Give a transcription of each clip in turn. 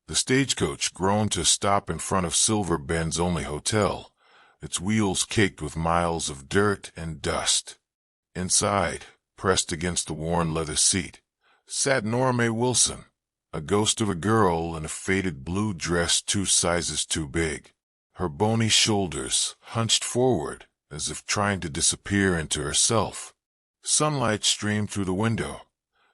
The stagecoach groaned to a stop in front of Silver Bend's only hotel, its wheels caked with miles of dirt and dust. Inside, pressed against the worn leather seat, sat Nora-Mae Wilson, a ghost of a girl in a faded blue dress 2 sizes too big. Her bony shoulders hunched forward as if trying to disappear into herself. Sunlight streamed through the window,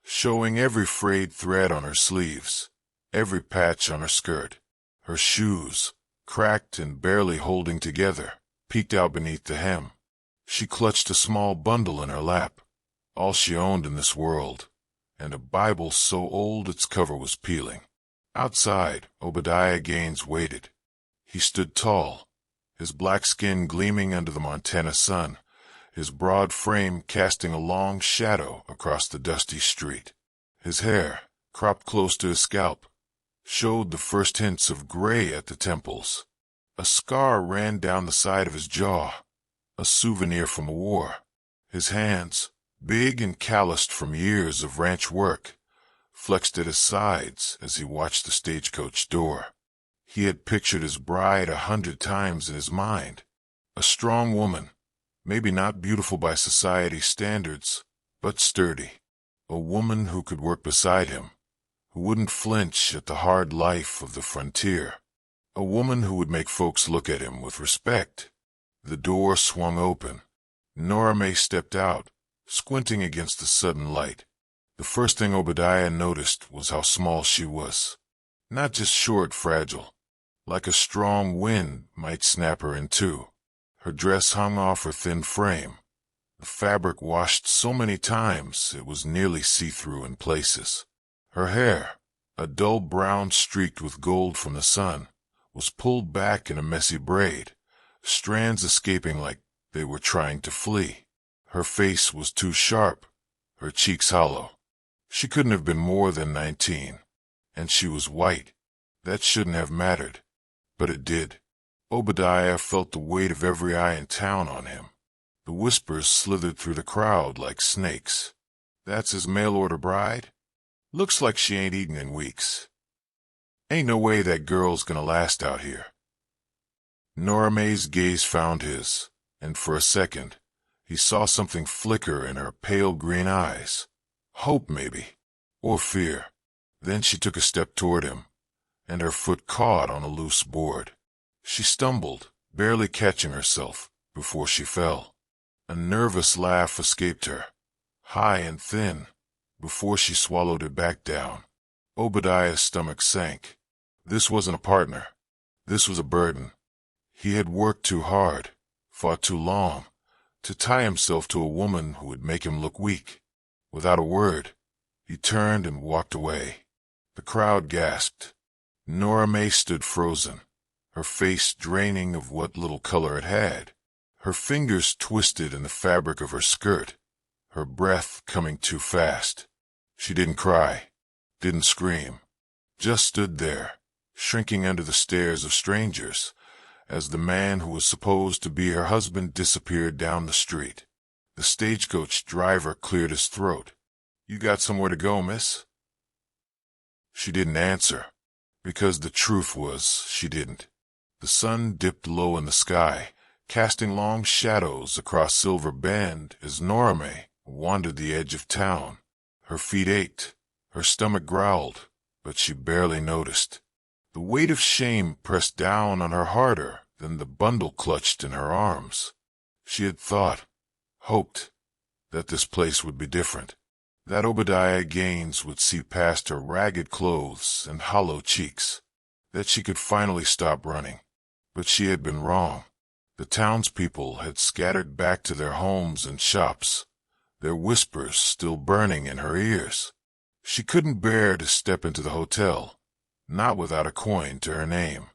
showing every frayed thread on her sleeves, every patch on her skirt. Her shoes, cracked and barely holding together, peeked out beneath the hem. She clutched a small bundle in her lap, all she owned in this world, and a Bible so old its cover was peeling. Outside, Obadiah Gaines waited. He stood tall, his black skin gleaming under the Montana sun, his broad frame casting a long shadow across the dusty street. His hair, cropped close to his scalp, showed the first hints of gray at the temples. A scar ran down the side of his jaw, a souvenir from a war. His hands, big and calloused from years of ranch work, flexed at his sides as he watched the stagecoach door. He had pictured his bride 100 times in his mind. A strong woman, maybe not beautiful by society's standards, but sturdy. A woman who could work beside him, who wouldn't flinch at the hard life of the frontier. A woman who would make folks look at him with respect. The door swung open. Nora-Mae stepped out, squinting against the sudden light. The first thing Obadiah noticed was how small she was. Not just short, fragile. Like a strong wind might snap her in two. Her dress hung off her thin frame. The fabric washed so many times it was nearly see-through in places. Her hair, a dull brown streaked with gold from the sun, was pulled back in a messy braid, strands escaping like they were trying to flee. Her face was too sharp, her cheeks hollow. She couldn't have been more than 19, and she was white. That shouldn't have mattered, but it did. Obadiah felt the weight of every eye in town on him. The whispers slithered through the crowd like snakes. That's his mail-order bride? Looks like she ain't eaten in weeks. Ain't no way that girl's gonna last out here. Nora-Mae's gaze found his, and for a second, he saw something flicker in her pale green eyes. Hope, maybe, or fear. Then she took a step toward him, and her foot caught on a loose board. She stumbled, barely catching herself, before she fell. A nervous laugh escaped her, high and thin, before she swallowed it back down. Obadiah's stomach sank. This wasn't a partner. This was a burden. He had worked too hard, fought too long, to tie himself to a woman who would make him look weak. Without a word, he turned and walked away. The crowd gasped. Nora-Mae stood frozen, her face draining of what little color it had. Her fingers twisted in the fabric of her skirt, her breath coming too fast. She didn't cry, didn't scream, just stood there, shrinking under the stares of strangers, as the man who was supposed to be her husband disappeared down the street. The stagecoach driver cleared his throat. "You got somewhere to go, miss?" She didn't answer, because the truth was she didn't. The sun dipped low in the sky, casting long shadows across Silver Bend as Nora-Mae wandered the edge of town. Her feet ached, her stomach growled, but she barely noticed. The weight of shame pressed down on her harder than the bundle clutched in her arms. She had thought, hoped, that this place would be different, that Obadiah Gaines would see past her ragged clothes and hollow cheeks, that she could finally stop running. But she had been wrong. The townspeople had scattered back to their homes and shops, their whispers still burning in her ears. She couldn't bear to step into the hotel, not without a coin to her name.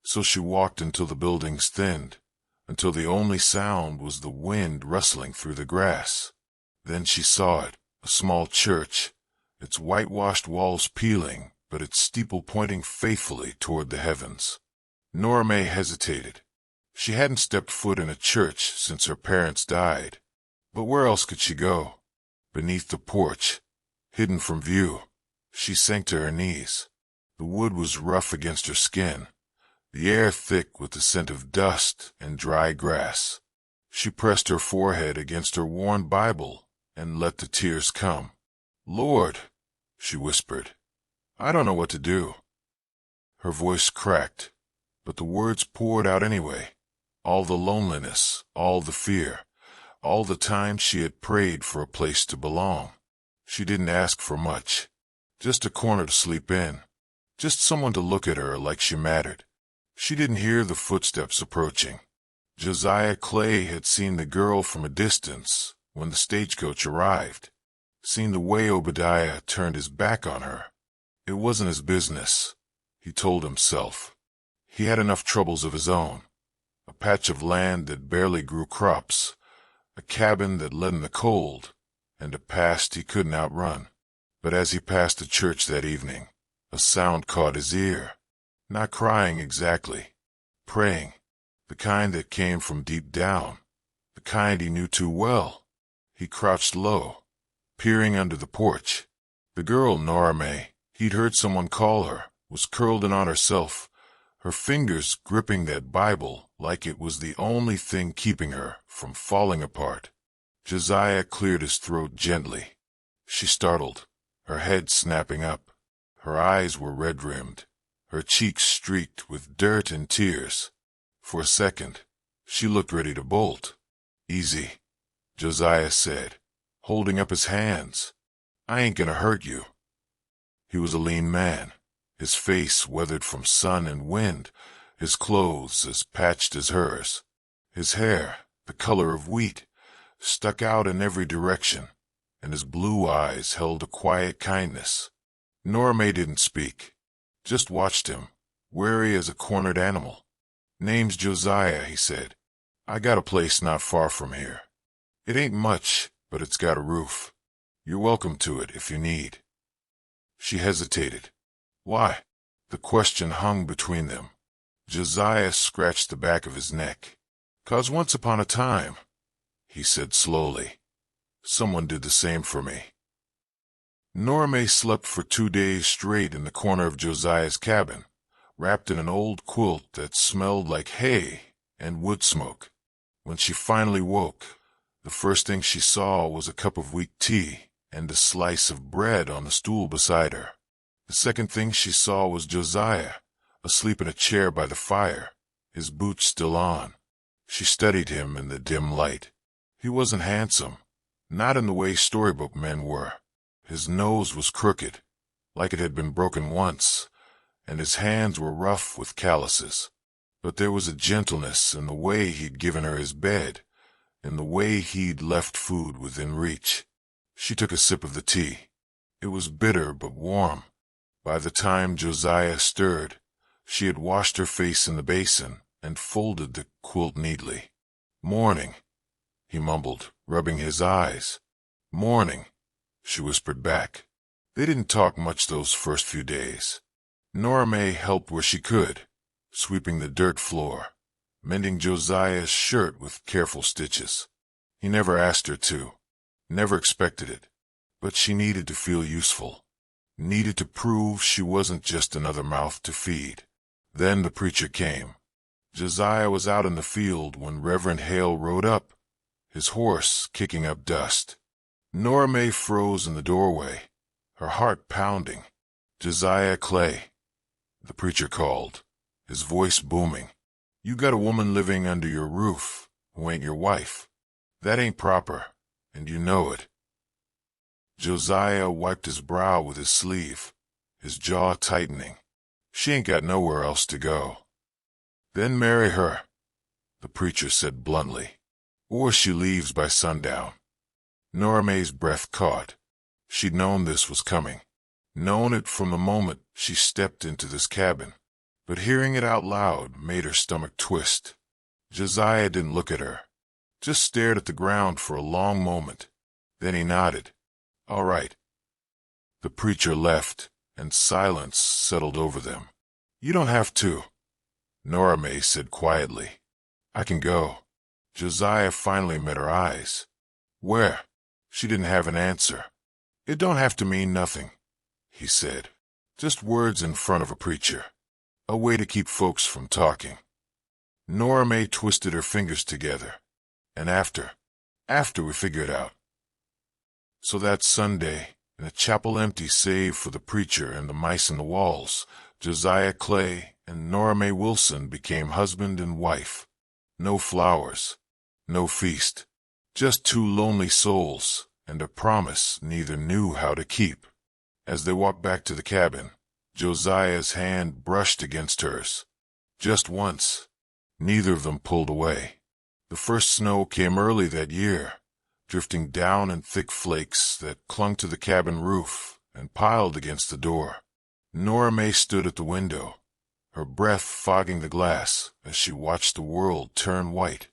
So she walked until the buildings thinned, until the only sound was the wind rustling through the grass. Then she saw it, a small church, its whitewashed walls peeling, but its steeple pointing faithfully toward the heavens. Nora-Mae hesitated. She hadn't stepped foot in a church since her parents died. But where else could she go? Beneath the porch, hidden from view, she sank to her knees. The wood was rough against her skin, the air thick with the scent of dust and dry grass. She pressed her forehead against her worn Bible and let the tears come. "Lord," she whispered, "I don't know what to do." Her voice cracked, but the words poured out anyway. All the loneliness, all the fear, all the time she had prayed for a place to belong. She didn't ask for much. Just a corner to sleep in. Just someone to look at her like she mattered. She didn't hear the footsteps approaching. Josiah Clay had seen the girl from a distance when the stagecoach arrived, seen the way Obadiah turned his back on her. It wasn't his business, he told himself. He had enough troubles of his own. A patch of land that barely grew crops, a cabin that let in the cold, and a past he couldn't outrun. But as he passed the church that evening, a sound caught his ear. Not crying exactly, praying, the kind that came from deep down, the kind he knew too well. He crouched low, peering under the porch. The girl, Nora-Mae, he'd heard someone call her, was curled in on herself, her fingers gripping that Bible like it was the only thing keeping her from falling apart. Josiah cleared his throat gently. She startled, her head snapping up. Her eyes were red-rimmed, her cheeks streaked with dirt and tears. For a second, she looked ready to bolt. "Easy," Josiah said, holding up his hands. "I ain't gonna hurt you." He was a lean man, his face weathered from sun and wind, his clothes as patched as hers. His hair, the color of wheat, stuck out in every direction, and his blue eyes held a quiet kindness. Nora-Mae didn't speak, just watched him, wary as a cornered animal. "Name's Josiah," he said. "I got a place not far from here. It ain't much, but it's got a roof. You're welcome to it if you need." She hesitated. "Why?" The question hung between them. Josiah scratched the back of his neck. "'Cause once upon a time," he said slowly, "someone did the same for me." Nora-Mae slept for 2 days straight in the corner of Josiah's cabin, wrapped in an old quilt that smelled like hay and wood smoke. When she finally woke, the first thing she saw was a cup of weak tea and a slice of bread on the stool beside her. The second thing she saw was Josiah, asleep in a chair by the fire, his boots still on. She studied him in the dim light. He wasn't handsome, not in the way storybook men were. His nose was crooked, like it had been broken once, and his hands were rough with calluses. But there was a gentleness in the way he'd given her his bed, in the way he'd left food within reach. She took a sip of the tea. It was bitter but warm. By the time Josiah stirred, she had washed her face in the basin and folded the quilt neatly. "Morning," he mumbled, rubbing his eyes. "Morning," she whispered back. They didn't talk much those first few days. Nora-Mae helped where she could, sweeping the dirt floor, mending Josiah's shirt with careful stitches. He never asked her to, never expected it, but she needed to feel useful, needed to prove she wasn't just another mouth to feed. Then the preacher came. Josiah was out in the field when Reverend Hale rode up, his horse kicking up dust. Nora-Mae froze in the doorway, her heart pounding. "Josiah Clay," the preacher called, his voice booming. "You got a woman living under your roof who ain't your wife. That ain't proper, and you know it." Josiah wiped his brow with his sleeve, his jaw tightening. "She ain't got nowhere else to go." "Then marry her," the preacher said bluntly, "or she leaves by sundown." Nora-Mae's breath caught. She'd known this was coming, known it from the moment she stepped into this cabin. But hearing it out loud made her stomach twist. Josiah didn't look at her, just stared at the ground for a long moment. Then he nodded. "All right." The preacher left, and silence settled over them. "You don't have to," Nora-Mae said quietly. "I can go." Josiah finally met her eyes. "Where?" She didn't have an answer. "It don't have to mean nothing," he said. Just words in front of a preacher. A way to keep folks from talking. Nora-Mae twisted her fingers together. And after we figure it out. So that Sunday, in a chapel empty save for the preacher and the mice in the walls, Josiah Clay and Nora-Mae Wilson became husband and wife. No flowers, no feast, just two lonely souls and a promise neither knew how to keep. As they walked back to the cabin, Josiah's hand brushed against hers. Just once. Neither of them pulled away. The first snow came early that year, drifting down in thick flakes that clung to the cabin roof and piled against the door. Nora-Mae stood at the window, her breath fogging the glass as she watched the world turn white.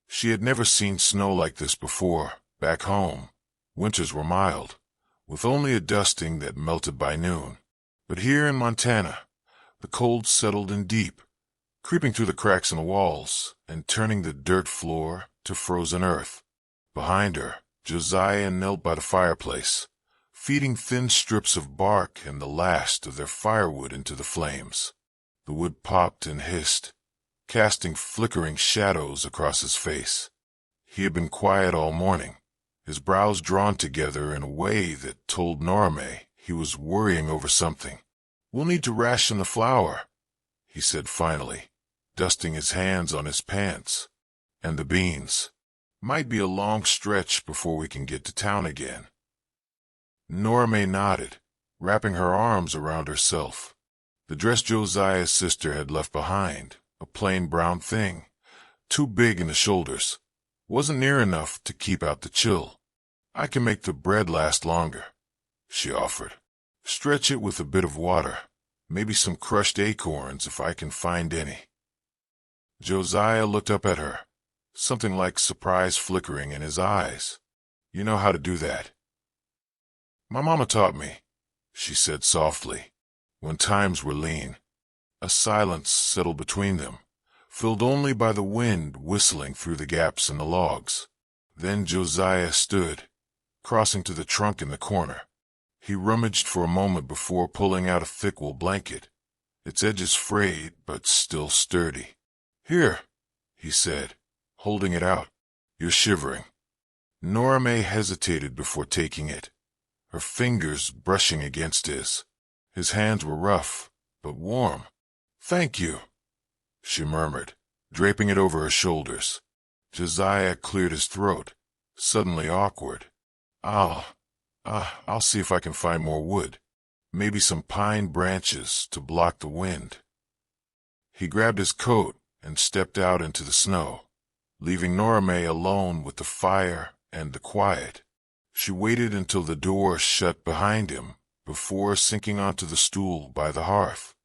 She had never seen snow like this before. Back home, winters were mild, with only a dusting that melted by noon. But here in Montana, the cold settled in deep, creeping through the cracks in the walls and turning the dirt floor to frozen earth. Behind her, Josiah knelt by the fireplace, feeding thin strips of bark and the last of their firewood into the flames. The wood popped and hissed, casting flickering shadows across his face. He had been quiet all morning, his brows drawn together in a way that told Nora-Mae he was worrying over something. "We'll need to ration the flour," he said finally, dusting his hands on his pants. "And the beans. Might be a long stretch before we can get to town again." Nora-Mae nodded, wrapping her arms around herself. The dress Josiah's sister had left behind, a plain brown thing, too big in the shoulders, wasn't near enough to keep out the chill. "I can make the bread last longer," she offered. "Stretch it with a bit of water, maybe some crushed acorns if I can find any." Josiah looked up at her, something like surprise flickering in his eyes. "You know how to do that?" "My mama taught me," she said softly, when times were lean. A silence settled between them, filled only by the wind whistling through the gaps in the logs. Then Josiah stood, crossing to the trunk in the corner. He rummaged for a moment before pulling out a thick wool blanket, its edges frayed but still sturdy. "Here," he said, holding it out. "You're shivering." Nora-Mae hesitated before taking it, her fingers brushing against his. His hands were rough, but warm. "Thank you," she murmured, draping it over her shoulders. Josiah cleared his throat, suddenly awkward. I'll see if I can find more wood. Maybe some pine branches to block the wind." He grabbed his coat and stepped out into the snow, leaving Nora-Mae alone with the fire and the quiet. She waited until the door shut behind him before sinking onto the stool by the hearth.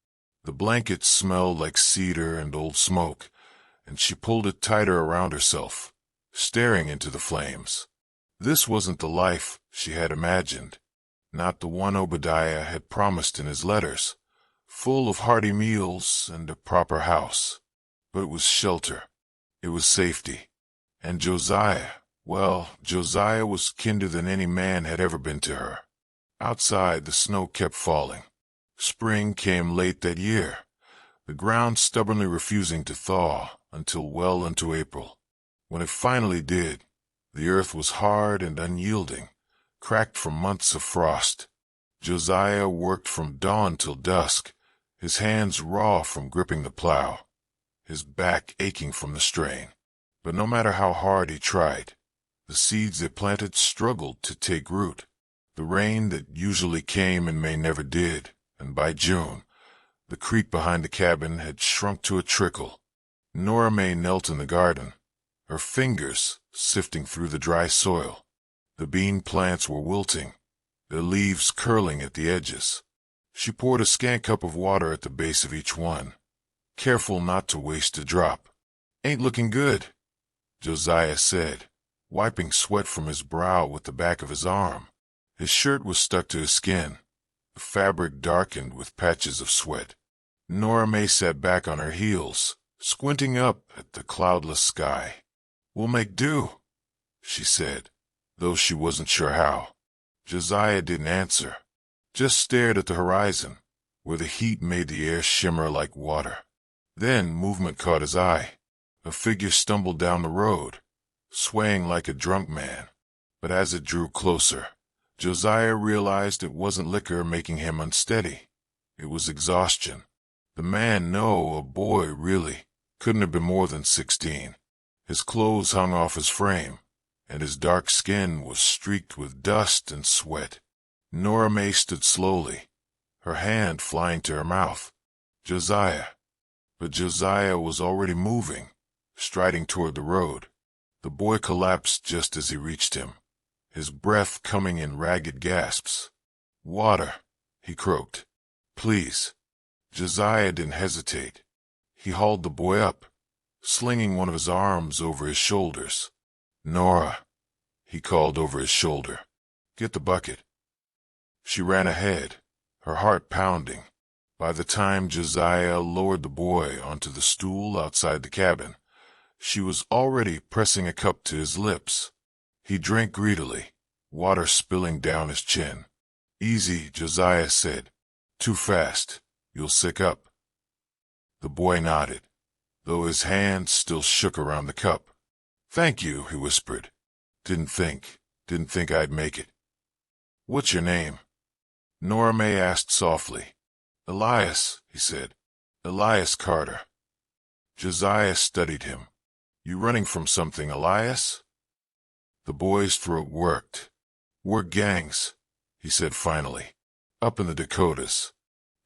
The blanket smelled like cedar and old smoke, and she pulled it tighter around herself, staring into the flames. This wasn't the life she had imagined, not the one Obadiah had promised in his letters, full of hearty meals and a proper house. But it was shelter. It was safety. And Josiah, well, Josiah was kinder than any man had ever been to her. Outside, the snow kept falling. Spring came late that year, the ground stubbornly refusing to thaw until well into April. When it finally did, the earth was hard and unyielding, cracked from months of frost. Josiah worked from dawn till dusk, his hands raw from gripping the plow, his back aching from the strain. But no matter how hard he tried, the seeds they planted struggled to take root. The rain that usually came in May never did, and by June, the creek behind the cabin had shrunk to a trickle. Nora-Mae knelt in the garden, her fingers sifting through the dry soil. The bean plants were wilting, their leaves curling at the edges. She poured a scant cup of water at the base of each one, careful not to waste a drop. "Ain't looking good," Josiah said, wiping sweat from his brow with the back of his arm. His shirt was stuck to his skin, the fabric darkened with patches of sweat. Nora-Mae sat back on her heels, squinting up at the cloudless sky. "We'll make do," she said, though she wasn't sure how. Josiah didn't answer, just stared at the horizon, where the heat made the air shimmer like water. Then movement caught his eye. A figure stumbled down the road, swaying like a drunk man. But as it drew closer, Josiah realized it wasn't liquor making him unsteady. It was exhaustion. The man, no, a boy, really, couldn't have been more than 16. His clothes hung off his frame, and his dark skin was streaked with dust and sweat. Nora-Mae stood slowly, her hand flying to her mouth. Josiah. But Josiah was already moving, striding toward the road. The boy collapsed just as he reached him, his breath coming in ragged gasps. "Water," he croaked. "Please." Josiah didn't hesitate. He hauled the boy up, slinging one of his arms over his shoulders. "Nora," he called over his shoulder. "Get the bucket." She ran ahead, her heart pounding. By the time Josiah lowered the boy onto the stool outside the cabin, she was already pressing a cup to his lips. He drank greedily, water spilling down his chin. "Easy," Josiah said. "Too fast. You'll sick up." The boy nodded, though his hand still shook around the cup. "Thank you," he whispered. Didn't think I'd make it." "What's your name?" Nora-Mae asked softly. "Elias," he said. "Elias Carter." Josiah studied him. "You running from something, Elias?" The boy's throat worked. "We're gangs," he said finally. "Up in the Dakotas.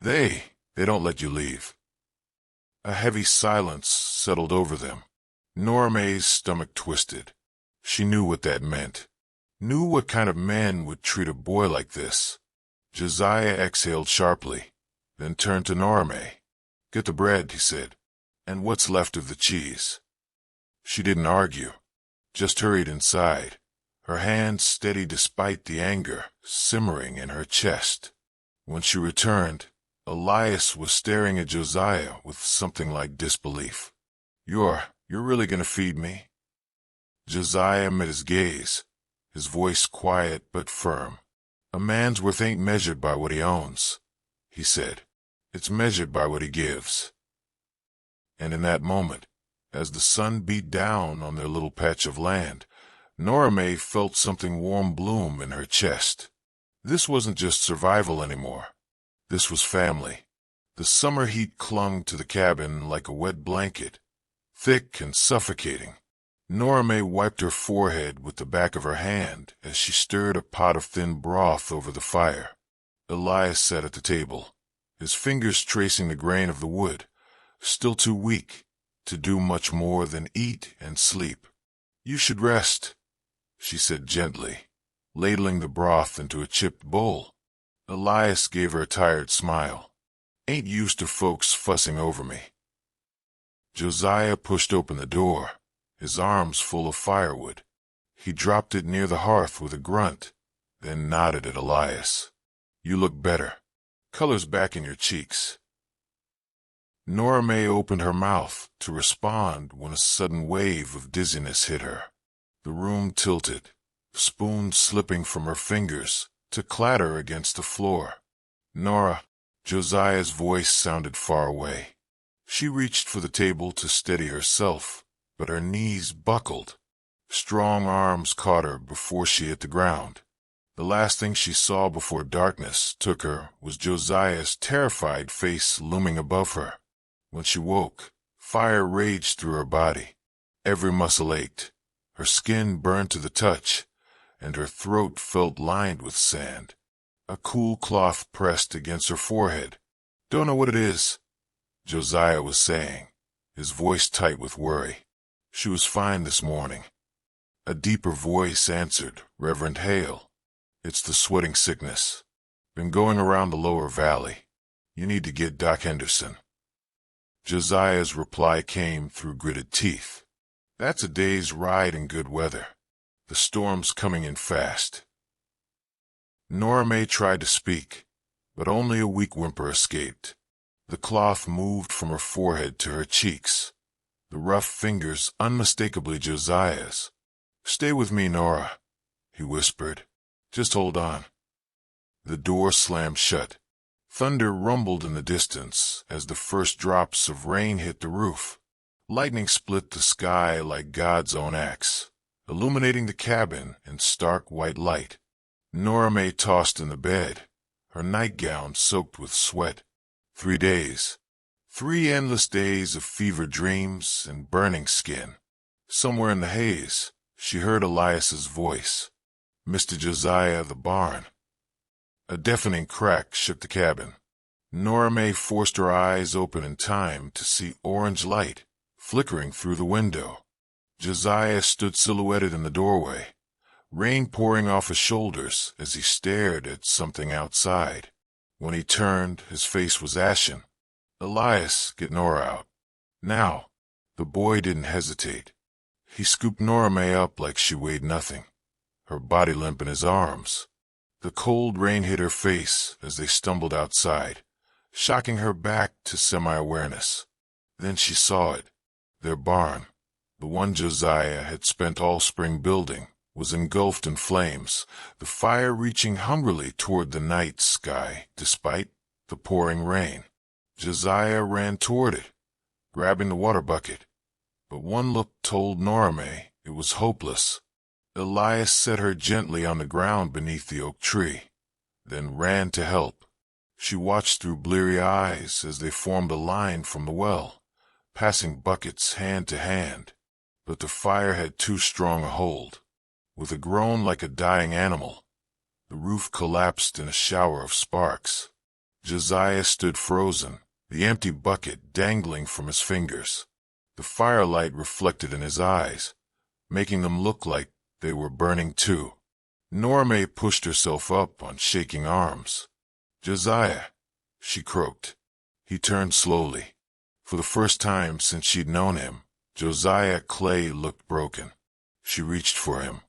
They don't let you leave." A heavy silence settled over them. Nora-Mae's stomach twisted. She knew what that meant. Knew what kind of man would treat a boy like this. Josiah exhaled sharply, then turned to Nora-Mae. "Get the bread," he said. "And what's left of the cheese." She didn't argue, just hurried inside, her hands steady despite the anger simmering in her chest. When she returned, Elias was staring at Josiah with something like disbelief. You're really gonna feed me?" Josiah met his gaze, his voice quiet but firm. "A man's worth ain't measured by what he owns," he said. "It's measured by what he gives." And in that moment, as the sun beat down on their little patch of land, Nora-Mae felt something warm bloom in her chest. This wasn't just survival anymore. This was family. The summer heat clung to the cabin like a wet blanket, thick and suffocating. Nora-Mae wiped her forehead with the back of her hand as she stirred a pot of thin broth over the fire. Elias sat at the table, his fingers tracing the grain of the wood, still too weak to do much more than eat and sleep. "You should rest," she said gently, ladling the broth into a chipped bowl. Elias gave her a tired smile. "Ain't used to folks fussing over me." Josiah pushed open the door, his arms full of firewood. He dropped it near the hearth with a grunt, then nodded at Elias. "You look better. Color's back in your cheeks." Nora-Mae opened her mouth to respond when a sudden wave of dizziness hit her. The room tilted, the spoon slipping from her fingers to clatter against the floor. "Nora," Josiah's voice sounded far away. She reached for the table to steady herself, but her knees buckled. Strong arms caught her before she hit the ground. The last thing she saw before darkness took her was Josiah's terrified face looming above her. When she woke, fire raged through her body. Every muscle ached, her skin burned to the touch, and her throat felt lined with sand. A cool cloth pressed against her forehead. "Don't know what it is," Josiah was saying, his voice tight with worry. "She was fine this morning." A deeper voice answered, "Reverend Hale, it's the sweating sickness. Been going around the lower valley. You need to get Doc Henderson." Josiah's reply came through gritted teeth. "That's a day's ride in good weather. The storm's coming in fast." Nora-Mae tried to speak, but only a weak whimper escaped. The cloth moved from her forehead to her cheeks, the rough fingers unmistakably Josiah's. "Stay with me, Nora," he whispered. "Just hold on." The door slammed shut. Thunder rumbled in the distance as the first drops of rain hit the roof. Lightning split the sky like God's own axe, illuminating the cabin in stark white light. Nora-Mae tossed in the bed, her nightgown soaked with sweat. 3 days. 3 endless days of fever dreams and burning skin. Somewhere in the haze, she heard Elias's voice. "Mr. Josiah, the barn." A deafening crack shook the cabin. Nora-Mae forced her eyes open in time to see orange light flickering through the window. Josiah stood silhouetted in the doorway, rain pouring off his shoulders as he stared at something outside. When he turned, his face was ashen. "Elias, get Nora out. Now." The boy didn't hesitate. He scooped Nora-Mae up like she weighed nothing, her body limp in his arms. The cold rain hit her face as they stumbled outside, shocking her back to semi-awareness. Then she saw it. Their barn, the one Josiah had spent all spring building, was engulfed in flames, the fire reaching hungrily toward the night sky despite the pouring rain. Josiah ran toward it, grabbing the water bucket, but one look told Nora-Mae it was hopeless. Elias set her gently on the ground beneath the oak tree, then ran to help. She watched through bleary eyes as they formed a line from the well, passing buckets hand to hand. But the fire had too strong a hold. With a groan like a dying animal, the roof collapsed in a shower of sparks. Josiah stood frozen, the empty bucket dangling from his fingers. The firelight reflected in his eyes, making them look like they were burning too. Nora-Mae pushed herself up on shaking arms. "Josiah," she croaked. He turned slowly. For the first time since she'd known him, Josiah Clay looked broken. She reached for him,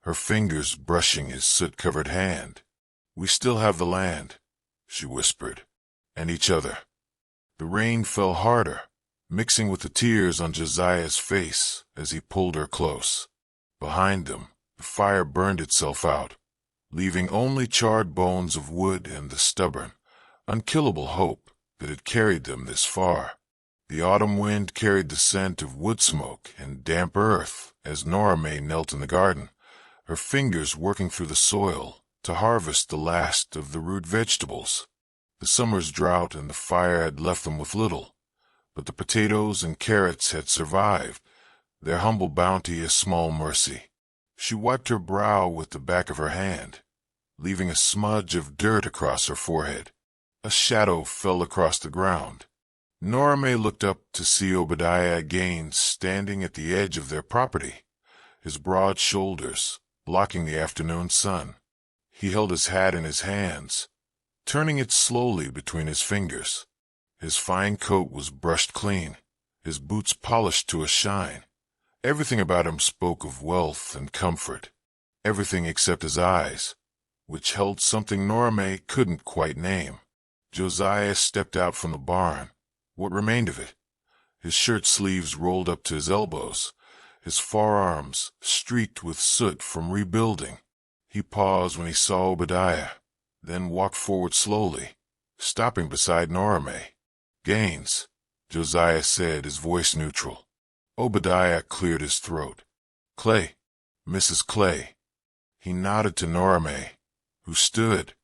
her fingers brushing his soot-covered hand. "We still have the land," she whispered, "and each other." The rain fell harder, mixing with the tears on Josiah's face as he pulled her close. Behind them, the fire burned itself out, leaving only charred bones of wood and the stubborn, unkillable hope that had carried them this far. The autumn wind carried the scent of wood smoke and damp earth as Nora-Mae knelt in the garden, her fingers working through the soil to harvest the last of the root vegetables. The summer's drought and the fire had left them with little, but the potatoes and carrots had survived, their humble bounty a small mercy. She wiped her brow with the back of her hand, leaving a smudge of dirt across her forehead. A shadow fell across the ground. Nora-Mae looked up to see Obadiah Gaines standing at the edge of their property, his broad shoulders blocking the afternoon sun. He held his hat in his hands, turning it slowly between his fingers. His fine coat was brushed clean, his boots polished to a shine. Everything about him spoke of wealth and comfort, everything except his eyes, which held something Nora-Mae couldn't quite name. Josiah stepped out from the barn, what remained of it, his shirt sleeves rolled up to his elbows, his forearms streaked with soot from rebuilding. He paused when he saw Obadiah, then walked forward slowly, stopping beside Nora-Mae. "Gaines," Josiah said, his voice neutral. Obadiah cleared his throat. "Clay, Mrs. Clay." He nodded to Nora-Mae, who stood,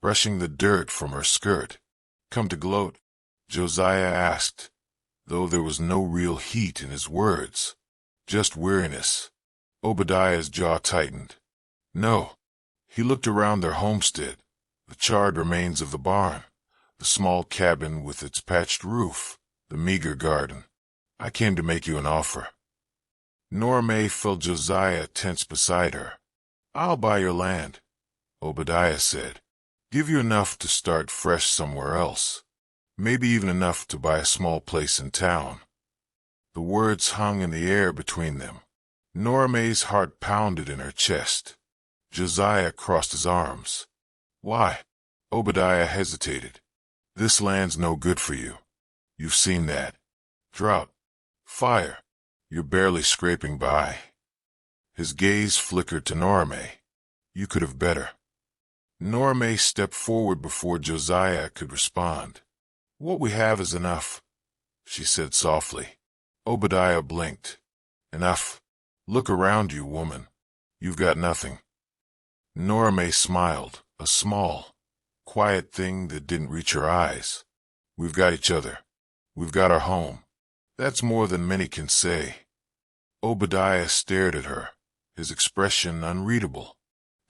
brushing the dirt from her skirt. "Come to gloat?" Josiah asked, though there was no real heat in his words, just weariness. Obadiah's jaw tightened. "No." He looked around their homestead, the charred remains of the barn, the small cabin with its patched roof, the meager garden. "I came to make you an offer." Nora-Mae felt Josiah tense beside her. "I'll buy your land," Obadiah said. "Give you enough to start fresh somewhere else. Maybe even enough to buy a small place in town." The words hung in the air between them. Nora-Mae's heart pounded in her chest. Josiah crossed his arms. "Why?" Obadiah hesitated. "This land's no good for you. You've seen that. Drought. Fire. You're barely scraping by." His gaze flickered to Nora-Mae. "You could have better." Nora-Mae stepped forward before Josiah could respond. "What we have is enough," she said softly. Obadiah blinked. "Enough? Look around you, woman. You've got nothing." Nora-Mae smiled, a small, quiet thing that didn't reach her eyes. "We've got each other. We've got our home. That's more than many can say." Obadiah stared at her, his expression unreadable.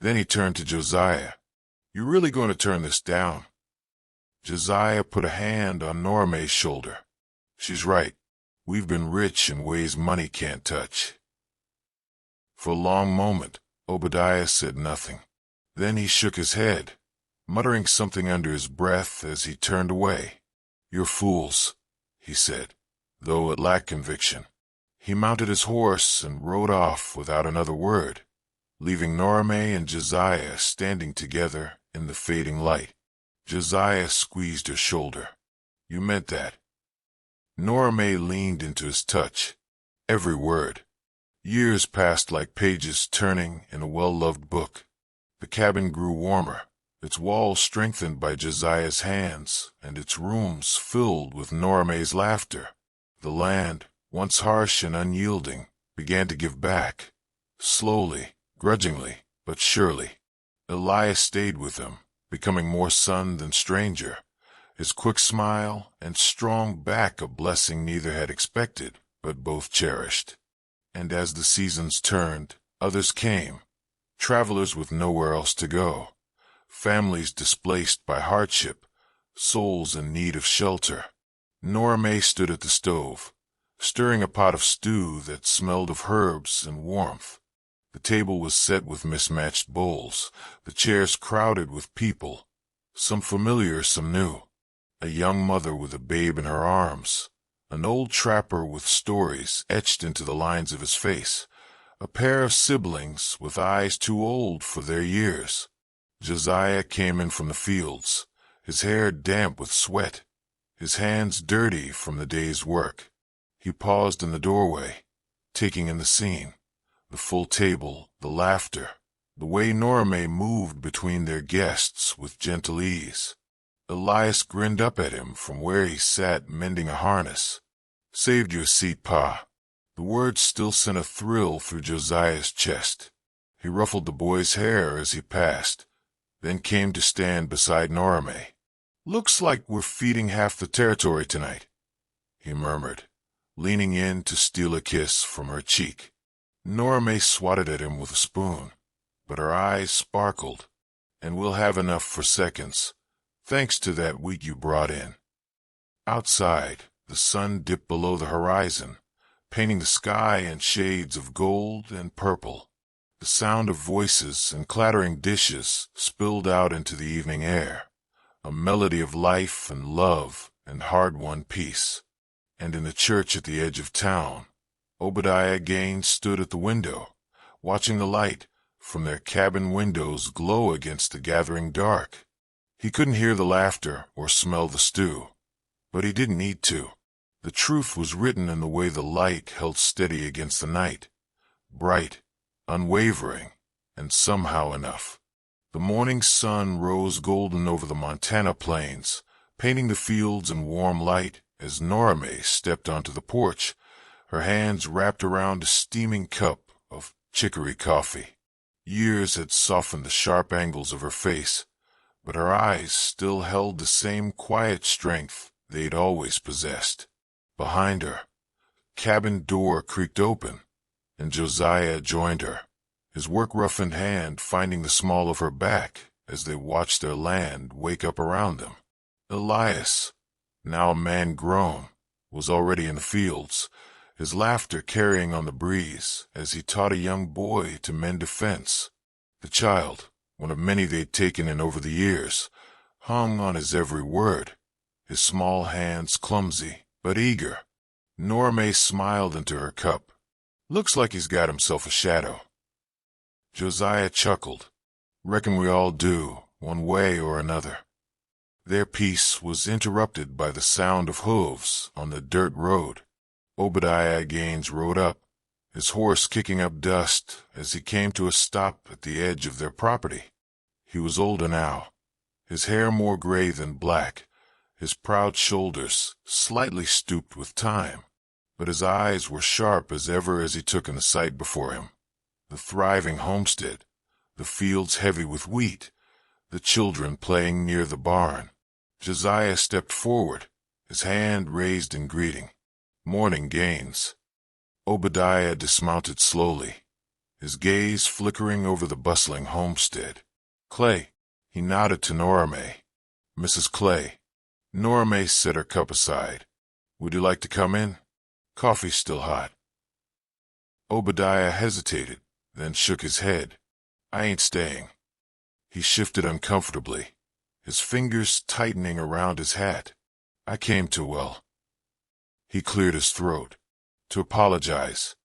Then he turned to Josiah. "You really going to turn this down?" Josiah put a hand on Nora-Mae's shoulder. "She's right. We've been rich in ways money can't touch." For a long moment, Obadiah said nothing. Then he shook his head, muttering something under his breath as he turned away. "You're fools," he said, though it lacked conviction. He mounted his horse and rode off without another word, leaving Nora-Mae and Josiah standing together in the fading light. Josiah squeezed her shoulder. "You meant that?" Nora-Mae leaned into his touch. Every word. Years passed like pages turning in a well-loved book. The cabin grew warmer, its walls strengthened by Josiah's hands, and its rooms filled with Nora-Mae's laughter. The land, once harsh and unyielding, began to give back. Slowly, grudgingly, but surely. Elias stayed with them, becoming more son than stranger, his quick smile and strong back a blessing neither had expected, but both cherished. And as the seasons turned, others came, travelers with nowhere else to go, families displaced by hardship, souls in need of shelter. Nora-Mae stood at the stove, stirring a pot of stew that smelled of herbs and warmth. The table was set with mismatched bowls, the chairs crowded with people, some familiar, some new. A young mother with a babe in her arms, an old trapper with stories etched into the lines of his face, a pair of siblings with eyes too old for their years. Josiah came in from the fields, his hair damp with sweat, his hands dirty from the day's work. He paused in the doorway, taking in the scene, the full table, the laughter, the way Nora-Mae moved between their guests with gentle ease. Elias grinned up at him from where he sat mending a harness. "Saved you a seat, Pa." The words still sent a thrill through Josiah's chest. He ruffled the boy's hair as he passed, then came to stand beside Nora-Mae. "Looks like we're feeding half the territory tonight," he murmured, leaning in to steal a kiss from her cheek. Nora-Mae swatted at him with a spoon, but her eyes sparkled. "And we'll have enough for seconds, thanks to that wheat you brought in." Outside, the sun dipped below the horizon, painting the sky in shades of gold and purple. The sound of voices and clattering dishes spilled out into the evening air, a melody of life and love and hard-won peace. And in the church at the edge of town, Obadiah Gaines stood at the window, watching the light from their cabin windows glow against the gathering dark. He couldn't hear the laughter or smell the stew, but he didn't need to. The truth was written in the way the light held steady against the night, bright, unwavering, and somehow enough. The morning sun rose golden over the Montana plains, painting the fields in warm light as Nora-Mae stepped onto the porch, her hands wrapped around a steaming cup of chicory coffee. Years had softened the sharp angles of her face, but her eyes still held the same quiet strength they'd always possessed. Behind her, cabin door creaked open, and Josiah joined her, his work-roughened hand finding the small of her back as they watched their land wake up around them. Elias, now a man grown, was already in the fields, his laughter carrying on the breeze as he taught a young boy to mend a fence. The child, one of many they'd taken in over the years, hung on his every word, his small hands clumsy but eager. Nora-Mae smiled into her cup. "Looks like he's got himself a shadow." Josiah chuckled. "Reckon we all do, one way or another." Their peace was interrupted by the sound of hooves on the dirt road. Obadiah Gaines rode up, his horse kicking up dust as he came to a stop at the edge of their property. He was older now, his hair more gray than black, his proud shoulders slightly stooped with time, but his eyes were sharp as ever as he took in the sight before him. The thriving homestead, the fields heavy with wheat, the children playing near the barn. Josiah stepped forward, his hand raised in greeting. "Morning, Gaines." Obadiah dismounted slowly, his gaze flickering over the bustling homestead. "Clay," he nodded to Nora-Mae. "Mrs. Clay." Nora-Mae set her cup aside. "Would you like to come in? Coffee's still hot." Obadiah hesitated, then shook his head. "I ain't staying." He shifted uncomfortably, his fingers tightening around his hat. "I came to, well." He cleared his throat. "To apologize."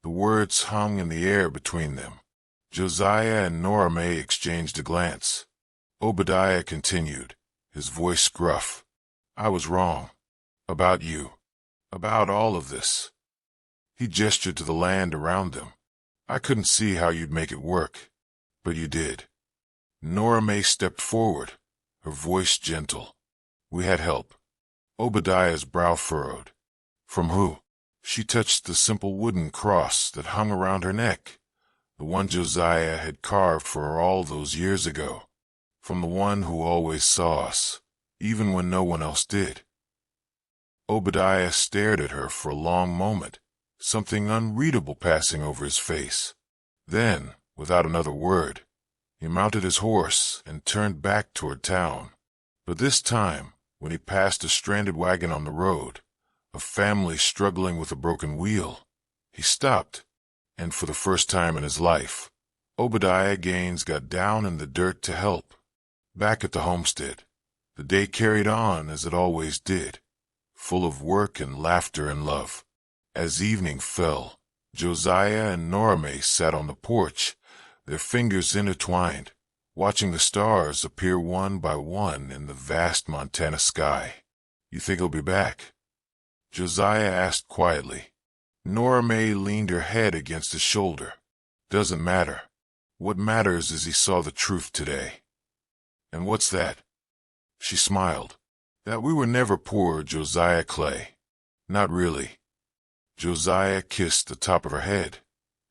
The words hung in the air between them. Josiah and Nora-Mae exchanged a glance. Obadiah continued, his voice gruff. "I was wrong. About you. About all of this." He gestured to the land around them. "I couldn't see how you'd make it work. But you did." Nora-Mae stepped forward, her voice gentle. "We had help." Obadiah's brow furrowed. "From who?" She touched the simple wooden cross that hung around her neck, the one Josiah had carved for her all those years ago. "From the one who always saw us, even when no one else did." Obadiah stared at her for a long moment, something unreadable passing over his face. Then, without another word, he mounted his horse and turned back toward town. But this time, when he passed a stranded wagon on the road, a family struggling with a broken wheel, he stopped, and for the first time in his life, Obadiah Gaines got down in the dirt to help. Back at the homestead, the day carried on as it always did, full of work and laughter and love. As evening fell, Josiah and Nora-Mae sat on the porch, their fingers intertwined, watching the stars appear one by one in the vast Montana sky. "You think he'll be back?" Josiah asked quietly. Nora-Mae leaned her head against his shoulder. "Doesn't matter. What matters is he saw the truth today." "And what's that?" She smiled. "That we were never poor, Josiah Clay. Not really." Josiah kissed the top of her head,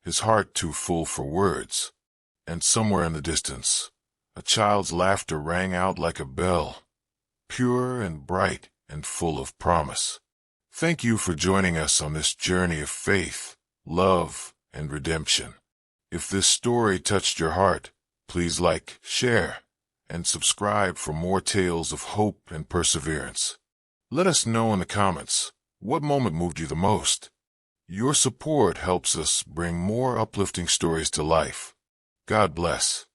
his heart too full for words. And somewhere in the distance, a child's laughter rang out like a bell, pure and bright and full of promise. Thank you for joining us on this journey of faith, love, and redemption. If this story touched your heart, please like, share, and subscribe for more tales of hope and perseverance. Let us know in the comments what moment moved you the most. Your support helps us bring more uplifting stories to life. God bless.